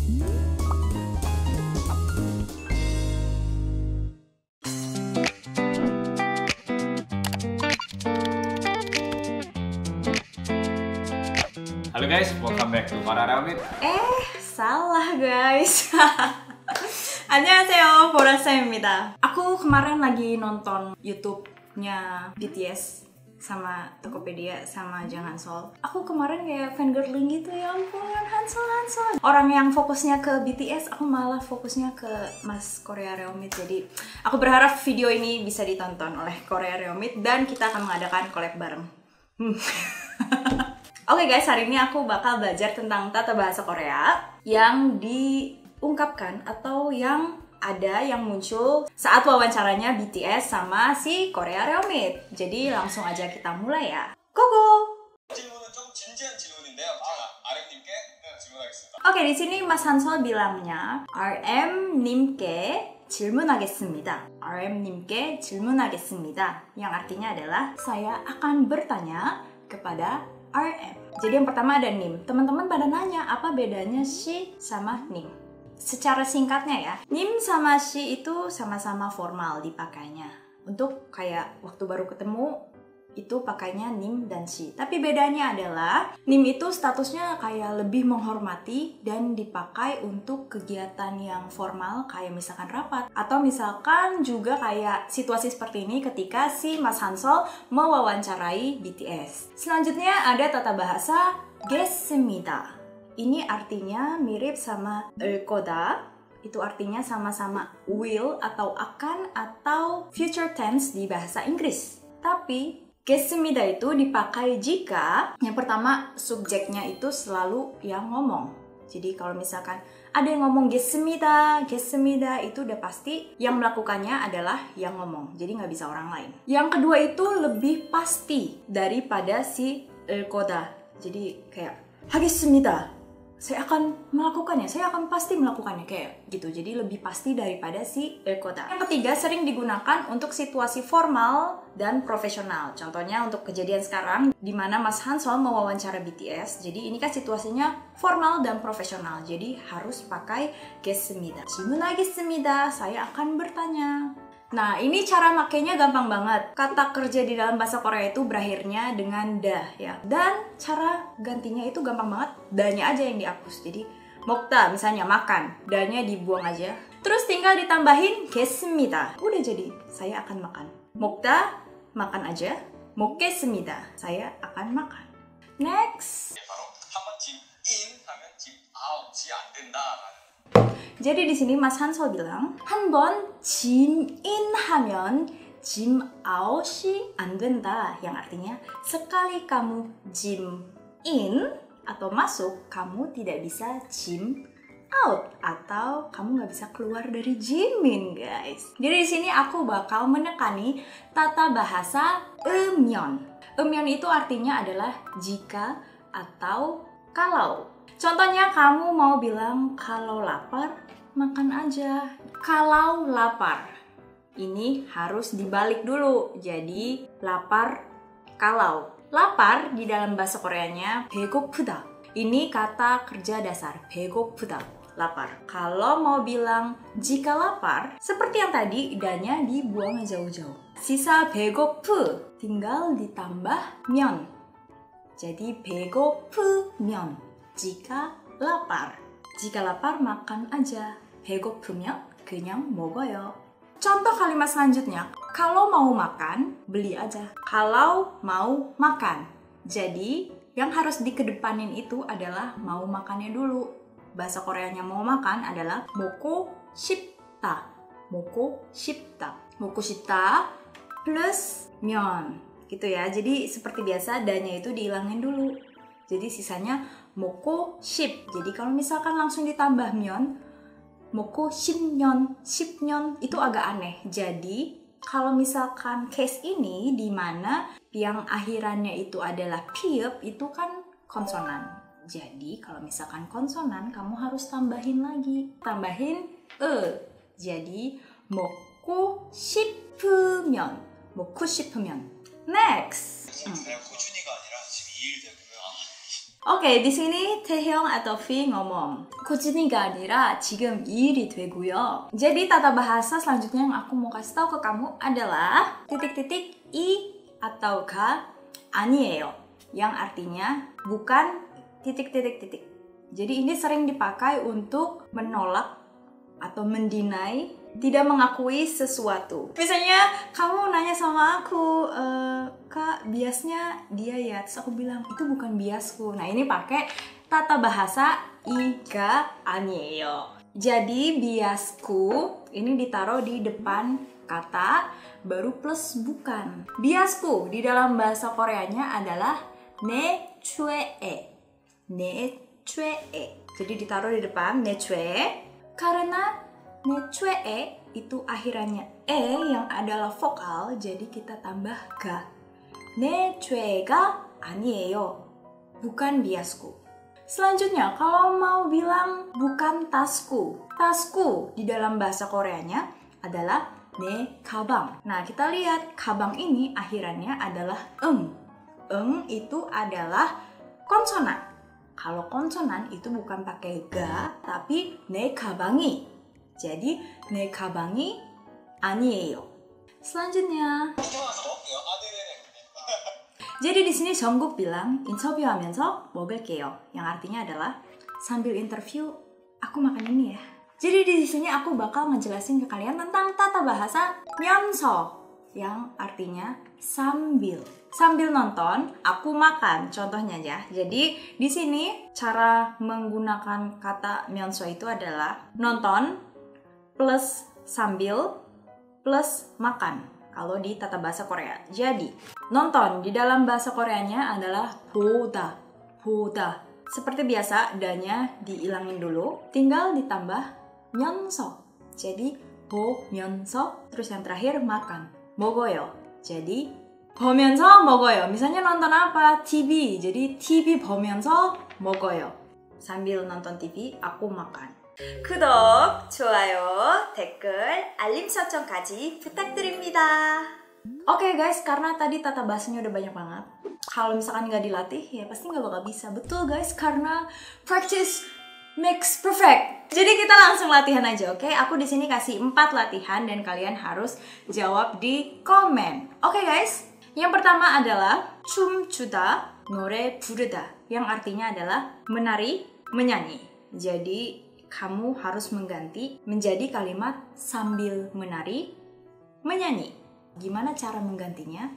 Halo guys, welcome back to Korea Reomit. Salah guys. 안녕하세요, 보라쌤입니다. Aku kemarin lagi nonton YouTube-nya BTS sama Tokopedia sama Jang Hansol. Aku kemarin kayak fangirling gitu, ya ampun, Hansol. Orang yang fokusnya ke BTS, aku malah fokusnya ke Mas Korea Reomit. Jadi aku berharap video ini bisa ditonton oleh Korea Reomit dan kita akan mengadakan collab bareng. Oke guys, hari ini aku bakal belajar tentang tata bahasa Korea yang diungkapkan atau yang ada yang muncul saat wawancaranya BTS sama si Korea Reomit. Jadi langsung aja kita mulai ya. Gogo! Oke, di sini Mas Hansol bilangnya RM님께 질문하겠습니다. RM님께 질문하겠습니다. Yang artinya adalah saya akan bertanya kepada RM. Jadi yang pertama ada 님. Teman-teman pada nanya apa bedanya she sama 님. Secara singkatnya ya, 님 sama she itu sama-sama formal dipakainya. Untuk kayak waktu baru ketemu itu pakainya 님 dan she. Tapi bedanya adalah 님 itu statusnya kayak lebih menghormati dan dipakai untuk kegiatan yang formal kayak misalkan rapat atau misalkan juga kayak situasi seperti ini ketika si Mas Hansol mewawancarai BTS. Selanjutnya ada tata bahasa 겠습니다. Ini artinya mirip sama 거다. Itu artinya sama-sama will atau akan atau future tense di bahasa Inggris. Tapi 겠습니다 itu dipakai jika yang pertama subjeknya itu selalu yang ngomong. Jadi kalau misalkan ada yang ngomong 겠습니다 itu udah pasti yang melakukannya adalah yang ngomong. Jadi nggak bisa orang lain. Yang kedua itu lebih pasti daripada si 거다. Jadi kayak 하겠습니다. Saya akan melakukannya, saya akan pasti melakukannya, kayak gitu. Jadi lebih pasti daripada si kota. Yang ketiga sering digunakan untuk situasi formal dan profesional. Contohnya untuk kejadian sekarang di mana Mas Hansol mewawancara BTS. Jadi ini kan situasinya formal dan profesional. Jadi harus pakai 겠습니다. 질문하겠습니다. Saya akan bertanya. Nah, ini cara makainya gampang banget. Kata kerja di dalam bahasa Korea itu berakhirnya dengan dah ya. Dan cara gantinya itu gampang banget. Danya aja yang dihapus. Jadi 먹다 misalnya makan, danya dibuang aja. Terus tinggal ditambahin 겠습니다. Udah jadi, saya akan makan. 먹다 makan aja. 먹겠습니다. Saya akan makan. Next. 한번 집 in 하면 집 out, 안 된다라는. jadi di sini Mas Hansol bilang 한번 짐 in 하면 짐 out이 안 된다. Yang artinya sekali kamu 짐 in atau masuk, kamu tidak bisa 짐 out atau kamu nggak bisa keluar dari jimin, guys. Jadi di sini aku bakal menekani tata bahasa 음연. 음연 itu artinya adalah jika atau kalau. Contohnya kamu mau bilang kalau lapar, makan aja. Kalau lapar, ini harus dibalik dulu. Jadi lapar kalau. Lapar di dalam bahasa Koreanya 배고프다. Ini kata kerja dasar, 배고프다. Lapar. Kalau mau bilang jika lapar, seperti yang tadi, idanya dibuang jauh-jauh. Sisa 배고프 tinggal ditambah 면. Jadi 배고프면. Jika lapar. Jika lapar makan aja. 배고프면 그냥 먹어요. Contoh kalimat selanjutnya. Kalau mau makan, beli aja. Kalau mau makan. Jadi, yang harus dikedepanin itu adalah mau makannya dulu. Bahasa Koreanya mau makan adalah 먹고 싶다. 먹고 싶다. 먹고 싶다 plus 면. Gitu ya. Jadi, seperti biasa, danya itu dihilangin dulu. Jadi, sisanya 먹고 싶. Jadi kalau misalkan langsung ditambah 면, 먹고 싶년, 10년 itu agak aneh. Jadi kalau misalkan case ini di mana yang akhirannya itu adalah piep, itu kan konsonan. Jadi kalau misalkan konsonan, kamu harus tambahin lagi. Tambahin Jadi 먹고 싶으면. 먹고 싶으면. Next. Oke, di sini Taehyung atau V ngomong 꾸준히가 아니라 지금 이 일이 되고요. Jadi tata bahasa selanjutnya yang aku mau kasih tahu ke kamu adalah titik-titik i atau ga 아니에요. Yang artinya bukan titik-titik-titik. Jadi ini sering dipakai untuk menolak atau mendinai, tidak mengakui sesuatu. Misalnya kamu nanya sama aku, Kak, biasnya dia ya, terus aku bilang itu bukan biasku. Nah ini pakai tata bahasa iga 아니에요. Jadi biasku ini ditaruh di depan kata baru plus bukan. Biasku di dalam bahasa Koreanya adalah 내 최애. 내 최애. Jadi ditaruh di depan 내 최애. Karena 내 최애 itu akhirannya e yang adalah vokal, jadi kita tambah ga. 내 최애가 아니에요. Bukan biasku. Selanjutnya, kalau mau bilang bukan tasku. Tasku di dalam bahasa Koreanya adalah 내 가방. Nah, kita lihat 가방 ini akhirannya adalah eng. Eng itu adalah konsonan. Kalau konsonan itu bukan pakai ga, tapi 내 가방이. Jadi 내 가방이 아니에요. Selanjutnya. Jadi di sini Jungkook bilang 인터뷰하면서 먹을게요. Yang artinya adalah sambil interview aku makan ini ya. Jadi di sini aku bakal ngejelasin ke kalian tentang tata bahasa 면서 yang artinya sambil. Sambil nonton, aku makan. Contohnya ya. Jadi di sini cara menggunakan kata 면서 itu adalah nonton plus sambil plus makan. Kalau di tata bahasa Korea. Jadi nonton di dalam bahasa Koreanya adalah 보다. 보다. Seperti biasa, danya diilangin dulu. Tinggal ditambah 면서. Jadi 보면서. Terus yang terakhir makan. 먹어요. jadi 보면서 먹어요. misalnya nonton apa? TV. jadi TV 보면서 먹어요. sambil nonton TV, aku makan. 구독, 좋아요, 댓글, 알림 설정까지 부탁드립니다. Oke guys, karena tadi tata bahasanya udah banyak banget. Kalau misalkan nggak dilatih, ya pasti nggak bakal bisa. Betul guys, karena practice makes perfect. Jadi kita langsung latihan aja, oke? Aku di sini kasih 4 latihan dan kalian harus jawab di komen. Oke guys, yang pertama adalah 춤추다, 노래 부르다. Yang artinya adalah menari, menyanyi. Jadi kamu harus mengganti menjadi kalimat sambil menari, menyanyi. Gimana cara menggantinya?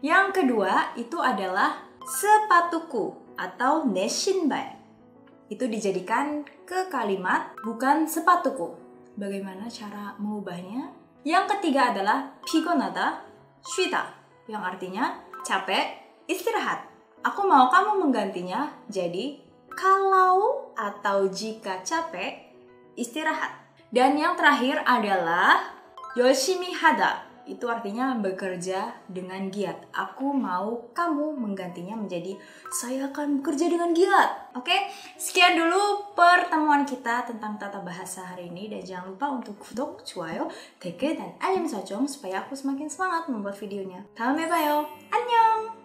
Yang kedua itu adalah sepatuku atau 내 신발. Itu dijadikan ke kalimat bukan sepatuku. Bagaimana cara mengubahnya? Yang ketiga adalah 피곤하다, 쉬다. Yang artinya capek, istirahat. Aku mau kamu menggantinya jadi kalau atau jika capek, istirahat. Dan yang terakhir adalah 열심히 하다. Itu artinya bekerja dengan giat. Aku mau kamu menggantinya menjadi saya akan bekerja dengan giat. Oke? Sekian dulu pertemuan kita tentang tata bahasa hari ini. Dan jangan lupa untuk 구독, 좋아요, 댓글, dan alem 설정 supaya aku semakin semangat membuat videonya. 다음에 봐요. 안녕!